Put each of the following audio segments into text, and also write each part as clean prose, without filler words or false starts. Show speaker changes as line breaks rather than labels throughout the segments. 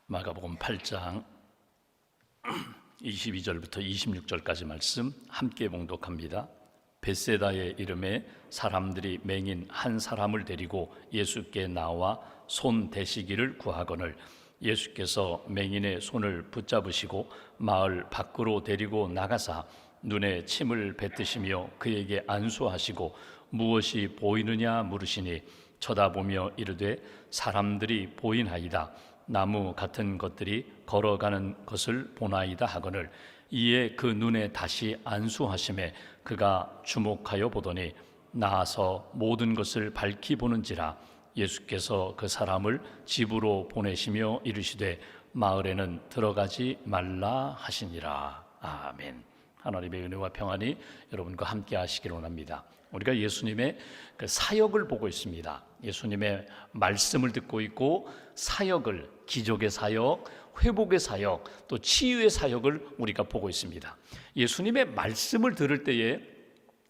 마가복음 8장 22절부터 26절까지 말씀 함께 봉독합니다. 벳세다의 이름에 사람들이 맹인 한 사람을 데리고 예수께 나와 손 대시기를 구하거늘 예수께서 맹인의 손을 붙잡으시고 마을 밖으로 데리고 나가사 눈에 침을 뱉으시며 그에게 안수하시고 무엇이 보이느냐 물으시니 쳐다보며 이르되 사람들이 보이나이다. 나무 같은 것들이 걸어가는 것을 보나이다 하거늘 이에 그 눈에 다시 안수하심에 그가 주목하여 보더니 나아서 모든 것을 밝히 보는지라. 예수께서 그 사람을 집으로 보내시며 이르시되 마을에는 들어가지 말라 하시니라. 아멘. 하나님의 은혜와 평안이 여러분과 함께 하시기를 원합니다. 우리가 예수님의 그 사역을 보고 있습니다. 예수님의 말씀을 듣고 있고 사역을, 기적의 사역, 회복의 사역, 또 치유의 사역을 우리가 보고 있습니다. 예수님의 말씀을 들을 때에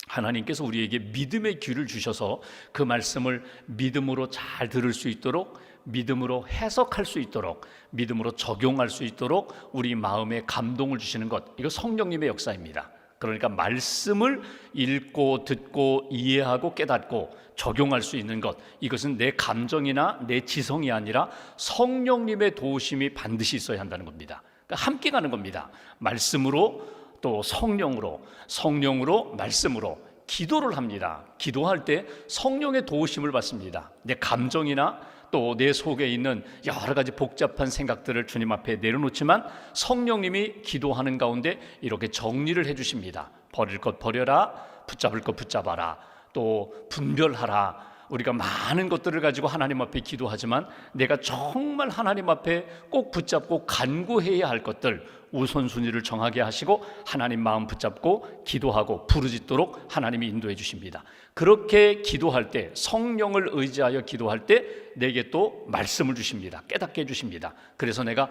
하나님께서 우리에게 믿음의 귀를 주셔서 그 말씀을 믿음으로 잘 들을 수 있도록, 믿음으로 해석할 수 있도록, 믿음으로 적용할 수 있도록 우리 마음에 감동을 주시는 것, 이거 성령님의 역사입니다. 그러니까 말씀을 읽고 듣고 이해하고 깨닫고 적용할 수 있는 것, 이것은 내 감정이나 내 지성이 아니라 성령님의 도우심이 반드시 있어야 한다는 겁니다. 그러니까 함께 가는 겁니다. 말씀으로 또 성령으로, 성령으로 말씀으로 기도를 합니다. 기도할 때 성령의 도우심을 받습니다. 내 감정이나 또 내 속에 있는 여러 가지 복잡한 생각들을 주님 앞에 내려놓지만 성령님이 기도하는 가운데 이렇게 정리를 해주십니다. 버릴 것 버려라, 붙잡을 것 붙잡아라, 또 분별하라. 우리가 많은 것들을 가지고 하나님 앞에 기도하지만 내가 정말 하나님 앞에 꼭 붙잡고 간구해야 할 것들, 우선순위를 정하게 하시고 하나님 마음 붙잡고 기도하고 부르짖도록 하나님이 인도해 주십니다. 그렇게 기도할 때, 성령을 의지하여 기도할 때 내게 또 말씀을 주십니다. 깨닫게 해주십니다. 그래서 내가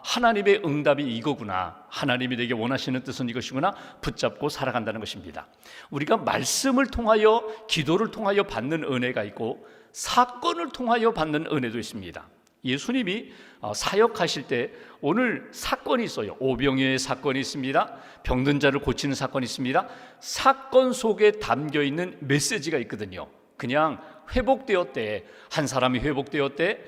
하나님의 응답이 이거구나, 하나님이 내게 원하시는 뜻은 이것이구나 붙잡고 살아간다는 것입니다. 우리가 말씀을 통하여, 기도를 통하여 받는 은혜가 있고 사건을 통하여 받는 은혜도 있습니다. 예수님이 사역하실 때 오늘 사건이 있어요. 오병이어의 사건이 있습니다. 병든 자를 고치는 사건이 있습니다. 사건 속에 담겨있는 메시지가 있거든요. 그냥 회복되었대, 한 사람이 회복되었대,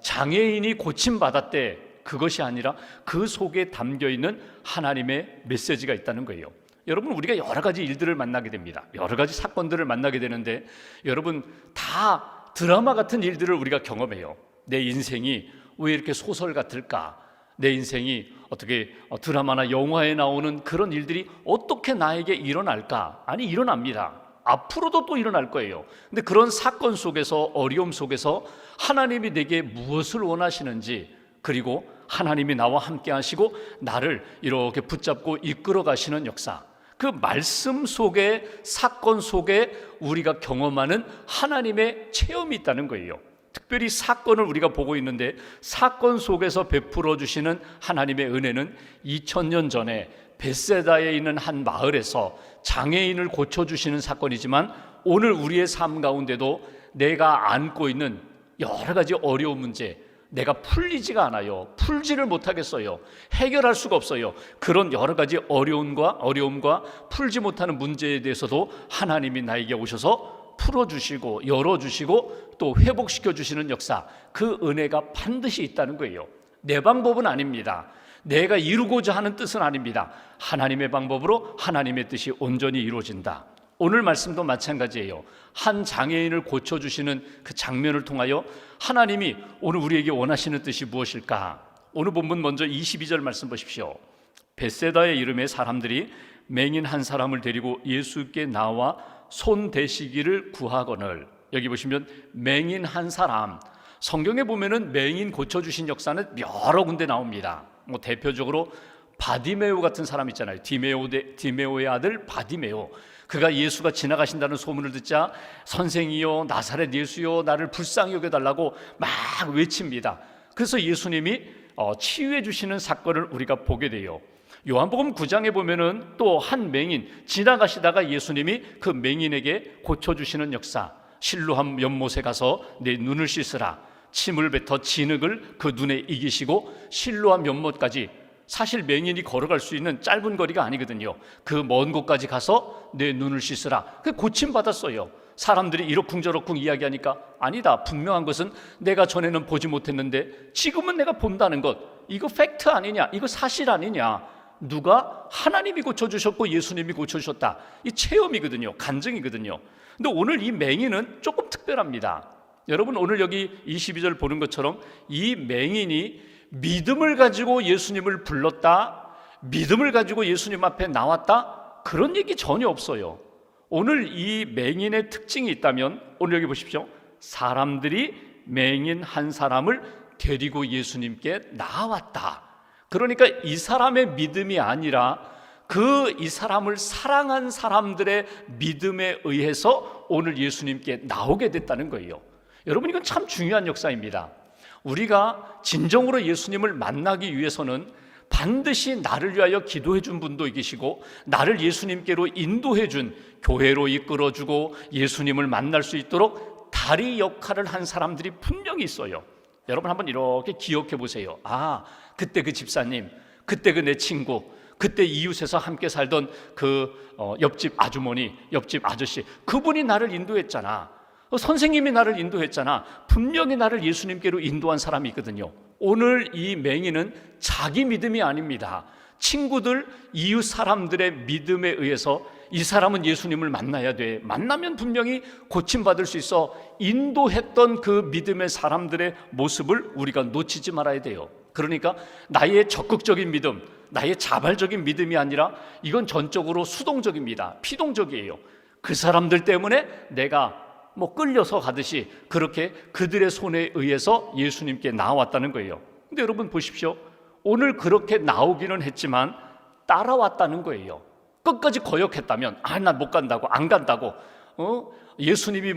장애인이 고침받았대, 그것이 아니라 그 속에 담겨있는 하나님의 메시지가 있다는 거예요. 여러분, 우리가 여러 가지 일들을 만나게 됩니다. 여러 가지 사건들을 만나게 되는데 여러분, 다 드라마 같은 일들을 우리가 경험해요. 내 인생이 왜 이렇게 소설 같을까? 내 인생이 어떻게 드라마나 영화에 나오는 그런 일들이 어떻게 나에게 일어날까? 아니, 일어납니다. 앞으로도 또 일어날 거예요. 근데 그런 사건 속에서, 어려움 속에서 하나님이 내게 무엇을 원하시는지, 그리고 하나님이 나와 함께 하시고 나를 이렇게 붙잡고 이끌어 가시는 역사, 그 말씀 속에, 사건 속에 우리가 경험하는 하나님의 체험이 있다는 거예요. 특별히 사건을 우리가 보고 있는데 사건 속에서 베풀어 주시는 하나님의 은혜는 2000년 전에 벳세다에 있는 한 마을에서 장애인을 고쳐주시는 사건이지만 오늘 우리의 삶 가운데도 내가 안고 있는 여러 가지 어려운 문제, 내가 풀리지가 않아요. 풀지를 못하겠어요. 해결할 수가 없어요. 그런 여러 가지 어려움과 풀지 못하는 문제에 대해서도 하나님이 나에게 오셔서 풀어주시고 열어주시고 또 회복시켜 주시는 역사, 그 은혜가 반드시 있다는 거예요. 내 방법은 아닙니다. 내가 이루고자 하는 뜻은 아닙니다. 하나님의 방법으로 하나님의 뜻이 온전히 이루어진다. 오늘 말씀도 마찬가지예요. 한 장애인을 고쳐주시는 그 장면을 통하여 하나님이 오늘 우리에게 원하시는 뜻이 무엇일까? 오늘 본문 먼저 22절 말씀 보십시오. 벳세다의 이름에 사람들이 맹인 한 사람을 데리고 예수께 나와 손 대시기를 구하거늘, 여기 보시면 맹인 한 사람, 성경에 보면은 맹인 고쳐주신 역사는 여러 군데 나옵니다. 대표적으로 바디메오 같은 사람 있잖아요. 디메오의 아들 바디메오. 그가 예수가 지나가신다는 소문을 듣자 선생이요, 나사렛 예수요, 나를 불쌍히 여겨달라고 막 외칩니다. 그래서 예수님이 치유해 주시는 사건을 우리가 보게 돼요. 요한복음 9장에 보면은 또 한 맹인 지나가시다가 예수님이 그 맹인에게 고쳐주시는 역사, 실로암 연못에 가서 내 눈을 씻으라, 침을 뱉어 진흙을 그 눈에 이기시고 실로암 연못까지, 사실 맹인이 걸어갈 수 있는 짧은 거리가 아니거든요. 그 먼 곳까지 가서 내 눈을 씻으라. 그 고침받았어요. 사람들이 이러쿵저러쿵 이야기하니까 아니다, 분명한 것은 내가 전에는 보지 못했는데 지금은 내가 본다는 것, 이거 팩트 아니냐, 이거 사실 아니냐. 누가? 하나님이 고쳐주셨고 예수님이 고쳐주셨다. 이 체험이거든요. 간증이거든요. 근데 오늘 이 맹인은 조금 특별합니다. 여러분, 오늘 여기 22절 보는 것처럼 이 맹인이 믿음을 가지고 예수님을 불렀다, 믿음을 가지고 예수님 앞에 나왔다, 그런 얘기 전혀 없어요. 오늘 이 맹인의 특징이 있다면 오늘 여기 보십시오. 사람들이 맹인 한 사람을 데리고 예수님께 나왔다. 그러니까 이 사람의 믿음이 아니라 이 사람을 사랑한 사람들의 믿음에 의해서 오늘 예수님께 나오게 됐다는 거예요. 여러분, 이건 참 중요한 역사입니다. 우리가 진정으로 예수님을 만나기 위해서는 반드시 나를 위하여 기도해 준 분도 계시고 나를 예수님께로 인도해 준, 교회로 이끌어주고 예수님을 만날 수 있도록 다리 역할을 한 사람들이 분명히 있어요. 여러분, 한번 이렇게 기억해 보세요. 아, 그때 그 집사님, 그때 그 내 친구, 그때 이웃에서 함께 살던 옆집 아주머니, 옆집 아저씨, 그분이 나를 인도했잖아. 선생님이 나를 인도했잖아. 분명히 나를 예수님께로 인도한 사람이 있거든요. 오늘 이 맹인은 자기 믿음이 아닙니다. 친구들, 이웃 사람들의 믿음에 의해서 이 사람은 예수님을 만나야 돼, 만나면 분명히 고침받을 수 있어, 인도했던 그 믿음의 사람들의 모습을 우리가 놓치지 말아야 돼요. 그러니까 나의 적극적인 믿음, 나의 자발적인 믿음이 아니라 이건 전적으로 수동적입니다. 피동적이에요. 그 사람들 때문에 내가 끌려서 가듯이 그렇게 그들의 손에 의해서 예수님께 나왔다는 거예요. 근데 여러분 보십시오. 오늘 그렇게 나오기는 했지만 따라왔다는 거예요. 끝까지 거역했다면, 난 못 간다고, 안 간다고, 예수님이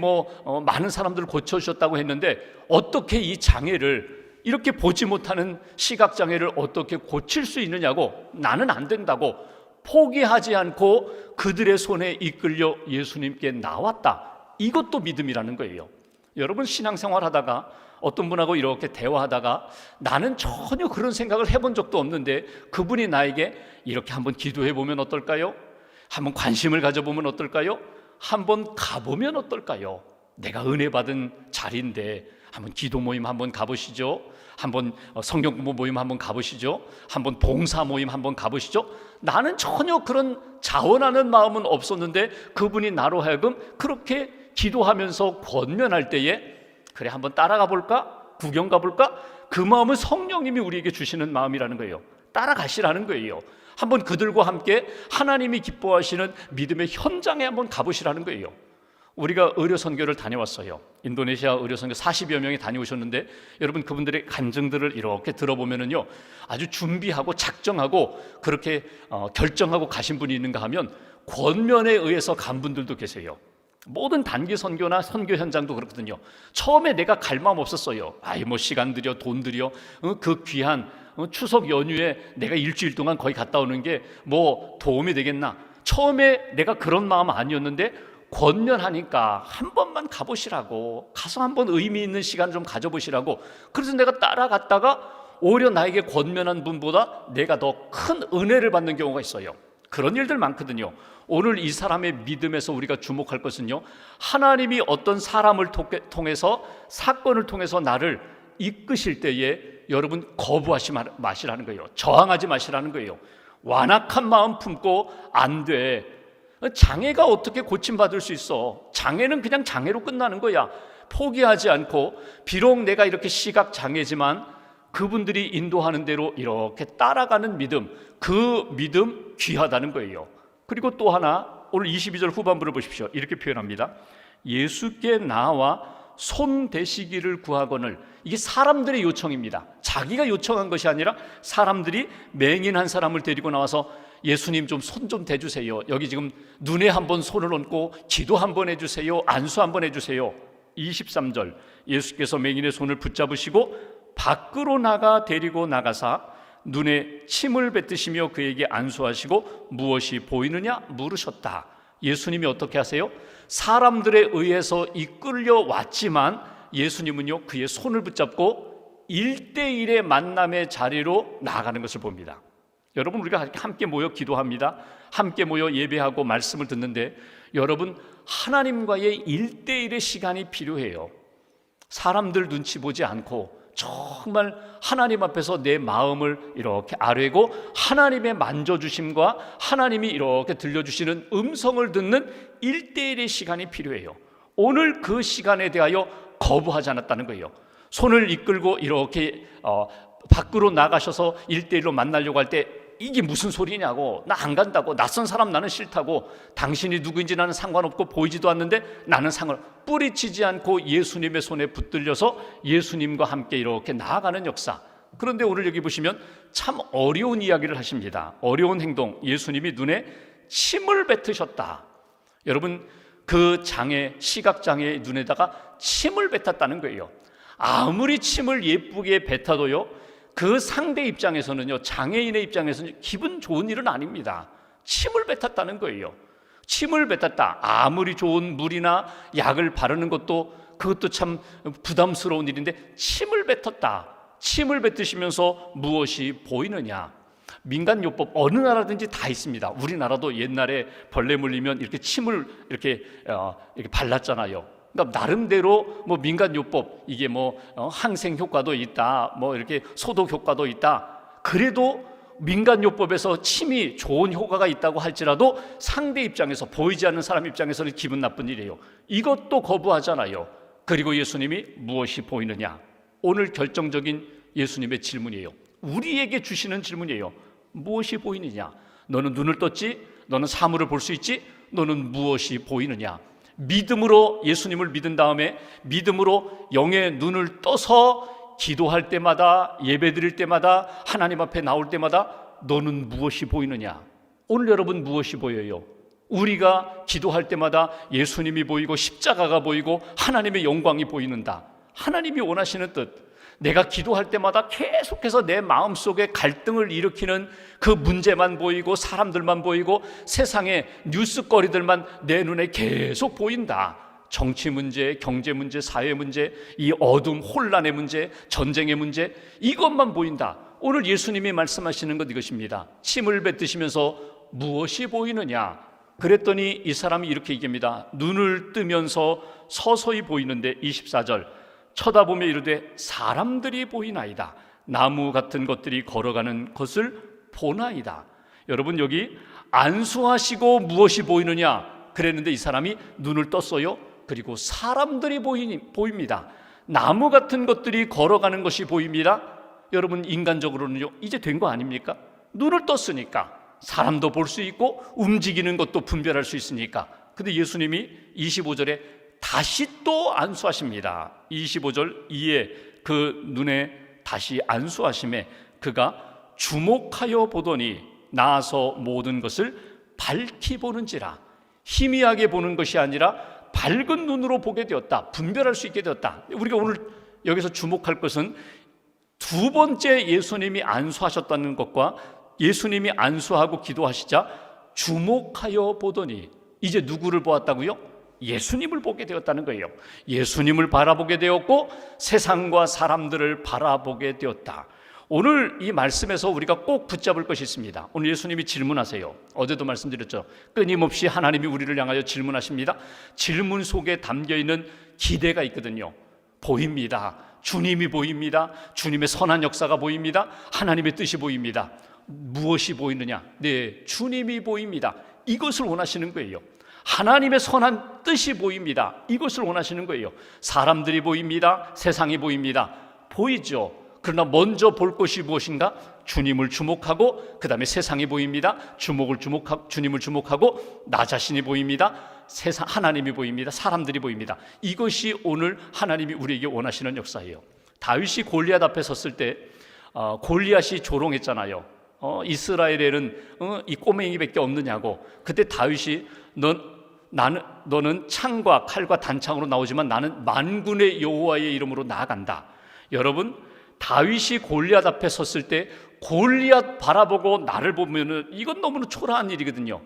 많은 사람들을 고쳐주셨다고 했는데 어떻게 이 장애를, 이렇게 보지 못하는 시각장애를 어떻게 고칠 수 있느냐고, 나는 안 된다고 포기하지 않고 그들의 손에 이끌려 예수님께 나왔다. 이것도 믿음이라는 거예요. 여러분, 신앙생활 하다가 어떤 분하고 이렇게 대화하다가 나는 전혀 그런 생각을 해본 적도 없는데 그분이 나에게 이렇게 한번 기도해 보면 어떨까요? 한번 관심을 가져보면 어떨까요? 한번 가보면 어떨까요? 내가 은혜 받은 자리인데 한번 기도 모임 한번 가보시죠. 한번 성경 공부 모임 한번 가보시죠. 한번 봉사 모임 한번 가보시죠. 나는 전혀 그런 자원하는 마음은 없었는데 그분이 나로 하여금 그렇게 기도하면서 권면할 때에, 그래 한번 따라가 볼까? 구경 가볼까? 그 마음은 성령님이 우리에게 주시는 마음이라는 거예요. 따라가시라는 거예요. 한번 그들과 함께 하나님이 기뻐하시는 믿음의 현장에 한번 가보시라는 거예요. 우리가 의료선교를 다녀왔어요. 인도네시아 의료선교 40여 명이 다녀오셨는데 여러분, 그분들의 간증들을 이렇게 들어보면은요, 아주 준비하고 작정하고 그렇게 결정하고 가신 분이 있는가 하면 권면에 의해서 간 분들도 계세요. 모든 단기 선교나 선교 현장도 그렇거든요. 처음에 내가 갈 마음 없었어요. 시간 들여 돈 들여 그 귀한 추석 연휴에 내가 일주일 동안 거기 갔다 오는 게 도움이 되겠나. 처음에 내가 그런 마음 아니었는데 권면하니까 한 번만 가보시라고, 가서 한번 의미 있는 시간 좀 가져보시라고. 그래서 내가 따라갔다가 오히려 나에게 권면한 분보다 내가 더 큰 은혜를 받는 경우가 있어요. 그런 일들 많거든요. 오늘 이 사람의 믿음에서 우리가 주목할 것은요, 하나님이 어떤 사람을 통해서, 사건을 통해서 나를 이끄실 때에 여러분 거부하지 마시라는 거예요. 저항하지 마시라는 거예요. 완악한 마음 품고 안 돼. 장애가 어떻게 고침받을 수 있어? 장애는 그냥 장애로 끝나는 거야. 포기하지 않고, 비록 내가 이렇게 시각장애지만 그분들이 인도하는 대로 이렇게 따라가는 믿음, 그 믿음 귀하다는 거예요. 그리고 또 하나, 오늘 22절 후반부를 보십시오. 이렇게 표현합니다. 예수께 나와 손 대시기를 구하거늘. 이게 사람들의 요청입니다. 자기가 요청한 것이 아니라 사람들이 맹인 한 사람을 데리고 나와서 예수님 좀 손 좀 대주세요. 여기 지금 눈에 한번 손을 얹고 기도 한번 해주세요. 안수 한번 해주세요. 23절, 예수께서 맹인의 손을 붙잡으시고 밖으로 나가 데리고 나가사 눈에 침을 뱉으시며 그에게 안수하시고 무엇이 보이느냐 물으셨다. 예수님이 어떻게 하세요? 사람들에 의해서 이끌려 왔지만 예수님은요 그의 손을 붙잡고 1대1의 만남의 자리로 나아가는 것을 봅니다. 여러분, 우리가 함께 모여 기도합니다. 함께 모여 예배하고 말씀을 듣는데 여러분, 하나님과의 1대1의 시간이 필요해요. 사람들 눈치 보지 않고 정말 하나님 앞에서 내 마음을 이렇게 아뢰고 하나님의 만져주심과 하나님이 이렇게 들려주시는 음성을 듣는 1대1의 시간이 필요해요. 오늘 그 시간에 대하여 거부하지 않았다는 거예요. 손을 이끌고 이렇게 밖으로 나가셔서 1대1로 만나려고 할 때 이게 무슨 소리냐고, 나 안 간다고, 낯선 사람 나는 싫다고, 당신이 누구인지 나는 상관없고 보이지도 않는데 나는 뿌리치지 않고 예수님의 손에 붙들려서 예수님과 함께 이렇게 나아가는 역사. 그런데 오늘 여기 보시면 참 어려운 이야기를 하십니다. 어려운 행동, 예수님이 눈에 침을 뱉으셨다. 여러분, 그 시각장애의 눈에다가 침을 뱉었다는 거예요. 아무리 침을 예쁘게 뱉어도요 그 상대 입장에서는요, 장애인의 입장에서는 기분 좋은 일은 아닙니다. 침을 뱉었다는 거예요. 침을 뱉었다. 아무리 좋은 물이나 약을 바르는 그것도 참 부담스러운 일인데 침을 뱉었다. 침을 뱉으시면서 무엇이 보이느냐? 민간요법 어느 나라든지 다 있습니다. 우리나라도 옛날에 벌레 물리면 이렇게 침을 이렇게 발랐잖아요. 그러니까 나름대로 민간요법, 이게 항생 효과도 있다, 이렇게 소독 효과도 있다. 그래도 민간요법에서 침이 좋은 효과가 있다고 할지라도 상대 입장에서, 보이지 않는 사람 입장에서는 기분 나쁜 일이에요. 이것도 거부하잖아요. 그리고 예수님이 무엇이 보이느냐? 오늘 결정적인 예수님의 질문이에요. 우리에게 주시는 질문이에요. 무엇이 보이느냐? 너는 눈을 떴지? 너는 사물을 볼 수 있지? 너는 무엇이 보이느냐? 믿음으로 예수님을 믿은 다음에 믿음으로 영의 눈을 떠서 기도할 때마다, 예배드릴 때마다, 하나님 앞에 나올 때마다 너는 무엇이 보이느냐? 오늘 여러분 무엇이 보여요? 우리가 기도할 때마다 예수님이 보이고 십자가가 보이고 하나님의 영광이 보이는다. 하나님이 원하시는 뜻, 내가 기도할 때마다 계속해서 내 마음속에 갈등을 일으키는 그 문제만 보이고 사람들만 보이고 세상의 뉴스거리들만 내 눈에 계속 보인다. 정치 문제, 경제 문제, 사회 문제, 이 어둠, 혼란의 문제, 전쟁의 문제, 이것만 보인다. 오늘 예수님이 말씀하시는 것 이것입니다. 침을 뱉으시면서 무엇이 보이느냐? 그랬더니 이 사람이 이렇게 얘기합니다. 눈을 뜨면서 서서히 보이는데 24절, 쳐다보며 이르되 사람들이 보이나이다. 나무 같은 것들이 걸어가는 것을 보나이다. 여러분, 여기 안수하시고 무엇이 보이느냐 그랬는데 이 사람이 눈을 떴어요. 그리고 사람들이 보입니다. 나무 같은 것들이 걸어가는 것이 보입니다. 여러분, 인간적으로는요 이제 된 거 아닙니까? 눈을 떴으니까 사람도 볼 수 있고 움직이는 것도 분별할 수 있으니까. 근데 예수님이 25절에 다시 또 안수하십니다. 25절, 이에 그 눈에 다시 안수하심에 그가 주목하여 보더니 나아서 모든 것을 밝히 보는지라. 희미하게 보는 것이 아니라 밝은 눈으로 보게 되었다. 분별할 수 있게 되었다. 우리가 오늘 여기서 주목할 것은 두 번째 예수님이 안수하셨다는 것과 예수님이 안수하고 기도하시자 주목하여 보더니 이제 누구를 보았다고요? 예수님을 보게 되었다는 거예요. 예수님을 바라보게 되었고 세상과 사람들을 바라보게 되었다. 오늘 이 말씀에서 우리가 꼭 붙잡을 것이 있습니다. 오늘 예수님이 질문하세요. 어제도 말씀드렸죠. 끊임없이 하나님이 우리를 향하여 질문하십니다. 질문 속에 담겨있는 기대가 있거든요. 보입니다. 주님이 보입니다. 주님의 선한 역사가 보입니다. 하나님의 뜻이 보입니다. 무엇이 보이느냐? 네, 주님이 보입니다. 이것을 원하시는 거예요. 하나님의 선한 뜻이 보입니다. 이것을 원하시는 거예요. 사람들이 보입니다. 세상이 보입니다. 보이죠. 그러나 먼저 볼 것이 무엇인가? 주님을 주목하고 그 다음에 세상이 보입니다. 주님을 주목하고 나 자신이 보입니다. 세상, 하나님이 보입니다. 사람들이 보입니다. 이것이 오늘 하나님이 우리에게 원하시는 역사예요. 다윗이 골리앗 앞에 섰을 때 골리앗이 조롱했잖아요. 이스라엘에는 이 꼬맹이밖에 없느냐고. 그때 다윗이 너는 창과 칼과 단창으로 나오지만 나는 만군의 여호와의 이름으로 나아간다. 여러분, 다윗이 골리앗 앞에 섰을 때 골리앗 바라보고 나를 보면은 이건 너무나 초라한 일이거든요.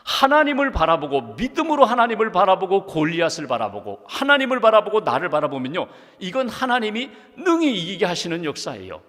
하나님을 바라보고, 믿음으로 하나님을 바라보고, 골리앗을 바라보고, 하나님을 바라보고 나를 바라보면요, 이건 하나님이 능히 이기게 하시는 역사예요.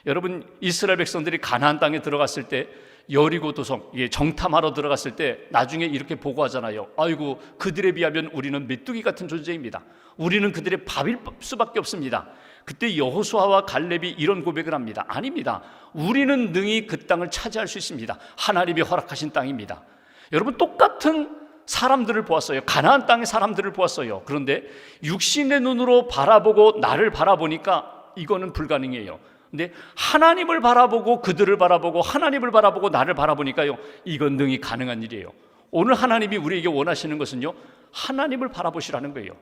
여러분, 이스라엘 백성들이 가나안 땅에 들어갔을 때, 여리고 도성, 정탐하러 들어갔을 때 나중에 이렇게 보고하잖아요. 아이고, 그들에 비하면 우리는 메뚜기 같은 존재입니다. 우리는 그들의 밥일 수밖에 없습니다. 그때 여호수아와 갈렙이 이런 고백을 합니다. 아닙니다. 우리는 능히 그 땅을 차지할 수 있습니다. 하나님이 허락하신 땅입니다. 여러분, 똑같은 사람들을 보았어요. 가나안 땅의 사람들을 보았어요. 그런데 육신의 눈으로 바라보고 나를 바라보니까 이거는 불가능해요. 근데 하나님을 바라보고 그들을 바라보고 하나님을 바라보고 나를 바라보니까요, 이건 능히 가능한 일이에요. 오늘 하나님이 우리에게 원하시는 것은요, 하나님을 바라보시라는 거예요.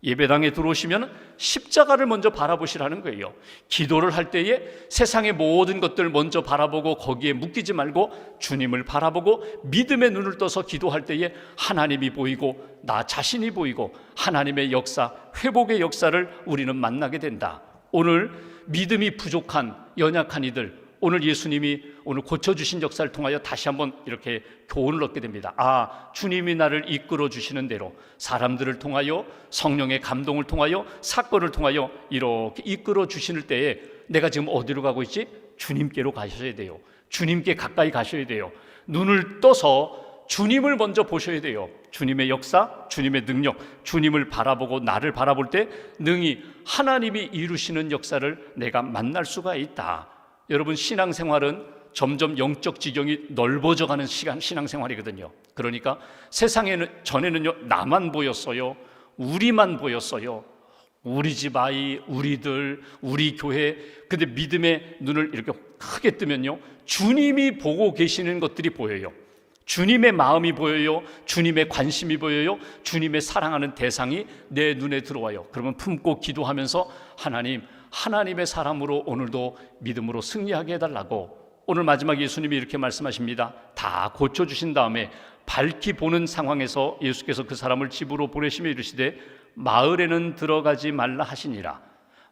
예배당에 들어오시면 십자가를 먼저 바라보시라는 거예요. 기도를 할 때에 세상의 모든 것들 먼저 바라보고 거기에 묶이지 말고 주님을 바라보고 믿음의 눈을 떠서 기도할 때에 하나님이 보이고 나 자신이 보이고 하나님의 역사, 회복의 역사를 우리는 만나게 된다. 오늘 믿음이 부족한 연약한 이들, 오늘 예수님이 오늘 고쳐주신 역사를 통하여 다시 한번 이렇게 교훈을 얻게 됩니다. 아, 주님이 나를 이끌어 주시는 대로 사람들을 통하여, 성령의 감동을 통하여, 사건을 통하여 이렇게 이끌어 주시는 때에 내가 지금 어디로 가고 있지? 주님께로 가셔야 돼요. 주님께 가까이 가셔야 돼요. 눈을 떠서 주님을 먼저 보셔야 돼요. 주님의 역사, 주님의 능력, 주님을 바라보고 나를 바라볼 때 능히 하나님이 이루시는 역사를 내가 만날 수가 있다. 여러분, 신앙생활은 점점 영적 지경이 넓어져가는 신앙생활이거든요. 그러니까 세상에는 전에는요, 나만 보였어요. 우리만 보였어요. 우리 집 아이, 우리들, 우리 교회. 근데 믿음의 눈을 이렇게 크게 뜨면요, 주님이 보고 계시는 것들이 보여요. 주님의 마음이 보여요. 주님의 관심이 보여요. 주님의 사랑하는 대상이 내 눈에 들어와요. 그러면 품고 기도하면서 하나님의 사람으로 오늘도 믿음으로 승리하게 해달라고. 오늘 마지막 예수님이 이렇게 말씀하십니다. 다 고쳐주신 다음에 밝히 보는 상황에서 예수께서 그 사람을 집으로 보내시며 이르시되 마을에는 들어가지 말라 하시니라.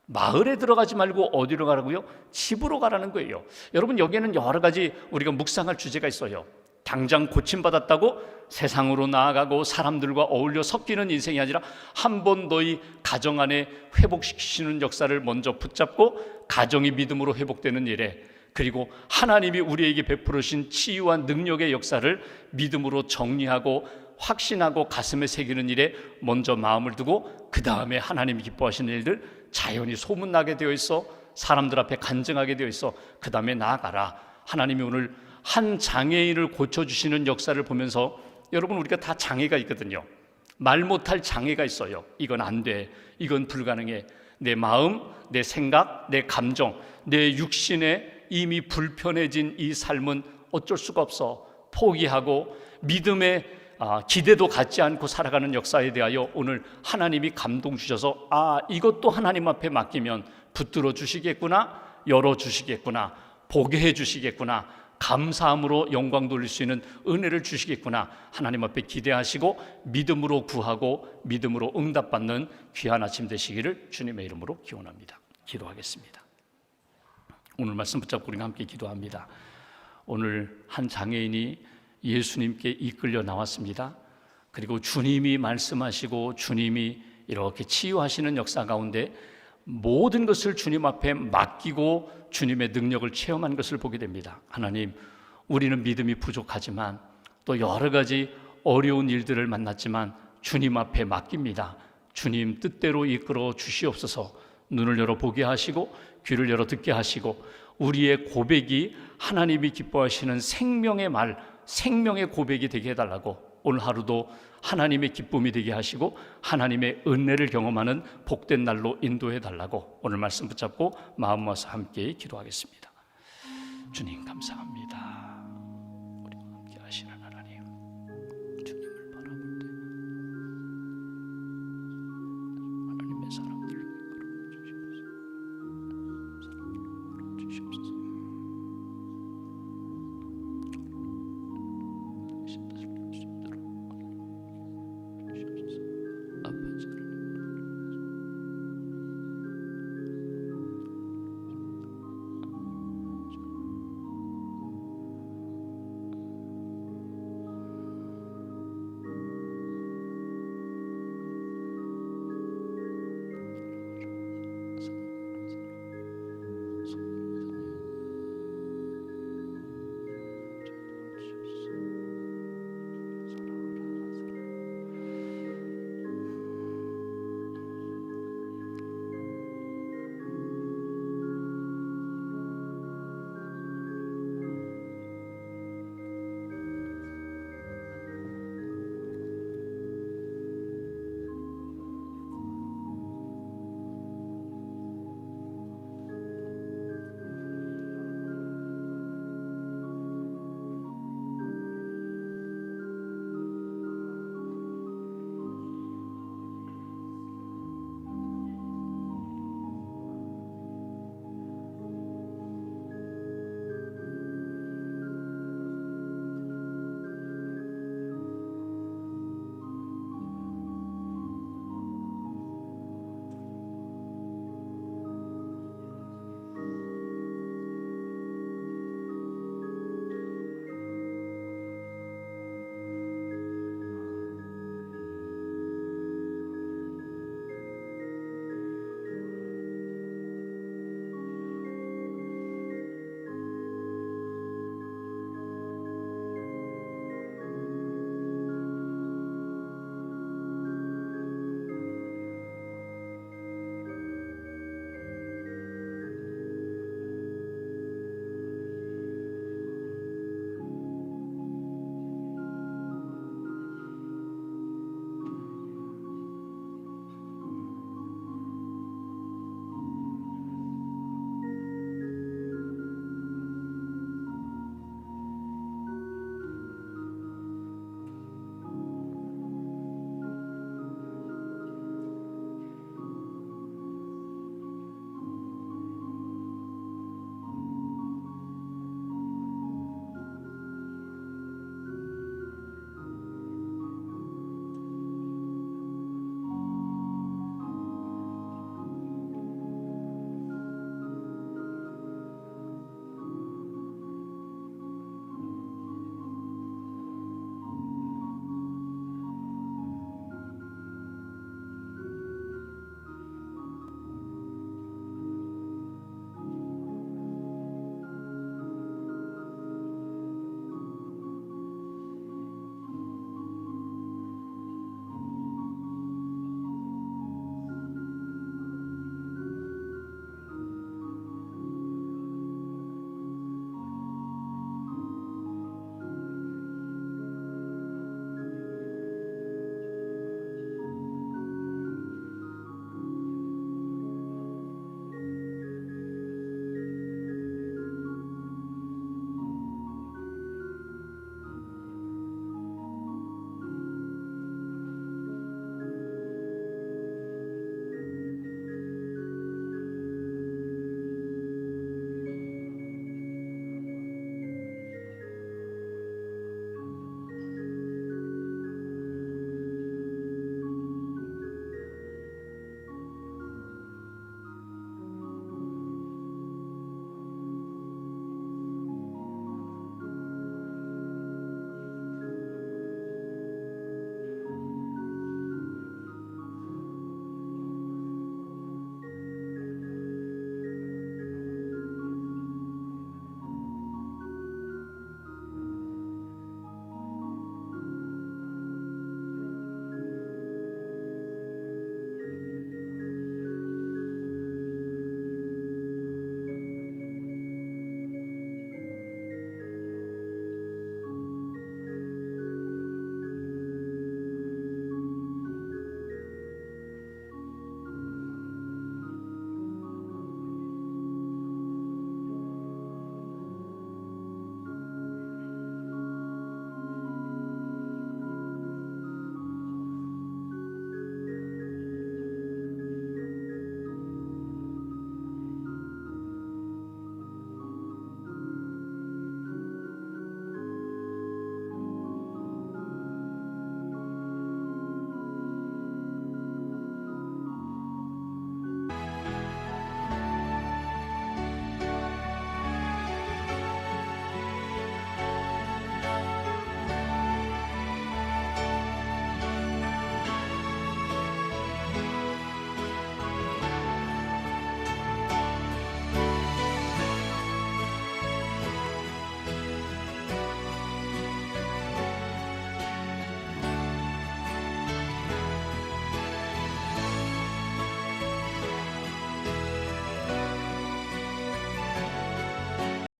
마을에 들어가지 말고 어디로 가라고요? 집으로 가라는 거예요. 여러분, 여기에는 여러 가지 우리가 묵상할 주제가 있어요. 당장 고침받았다고 세상으로 나아가고 사람들과 어울려 섞이는 인생이 아니라 한 번 너희 가정 안에 회복시키시는 역사를 먼저 붙잡고 가정이 믿음으로 회복되는 일에, 그리고 하나님이 우리에게 베풀으신 치유와 능력의 역사를 믿음으로 정리하고 확신하고 가슴에 새기는 일에 먼저 마음을 두고 그 다음에 하나님이 기뻐하시는 일들 자연히 소문나게 되어 있어 사람들 앞에 간증하게 되어 있어 그 다음에 나아가라. 하나님이 오늘 한 장애인을 고쳐주시는 역사를 보면서, 여러분, 우리가 다 장애가 있거든요. 말 못할 장애가 있어요. 이건 안 돼, 이건 불가능해. 내 마음, 내 생각, 내 감정, 내 육신에 이미 불편해진 이 삶은 어쩔 수가 없어. 포기하고 믿음의 기대도 갖지 않고 살아가는 역사에 대하여 오늘 하나님이 감동 주셔서 이것도 하나님 앞에 맡기면 붙들어 주시겠구나, 열어 주시겠구나, 보게 해 주시겠구나, 감사함으로 영광 돌릴 수 있는 은혜를 주시겠구나, 하나님 앞에 기대하시고 믿음으로 구하고 믿음으로 응답받는 귀한 아침 되시기를 주님의 이름으로 기원합니다. 기도하겠습니다. 오늘 말씀 붙잡고 우리가 함께 기도합니다. 오늘 한 장애인이 예수님께 이끌려 나왔습니다. 그리고 주님이 말씀하시고 주님이 이렇게 치유하시는 역사 가운데 모든 것을 주님 앞에 맡기고 주님의 능력을 체험한 것을 보게 됩니다. 하나님, 우리는 믿음이 부족하지만 또 여러 가지 어려운 일들을 만났지만 주님 앞에 맡깁니다. 주님 뜻대로 이끌어 주시옵소서. 눈을 열어 보게 하시고 귀를 열어 듣게 하시고 우리의 고백이 하나님이 기뻐하시는 생명의 말, 생명의 고백이 되게 해달라고, 오늘 하루도 하나님의 기쁨이 되게 하시고 하나님의 은혜를 경험하는 복된 날로 인도해 달라고 오늘 말씀 붙잡고 마음 모아서 함께 기도하겠습니다. 주님 감사합니다.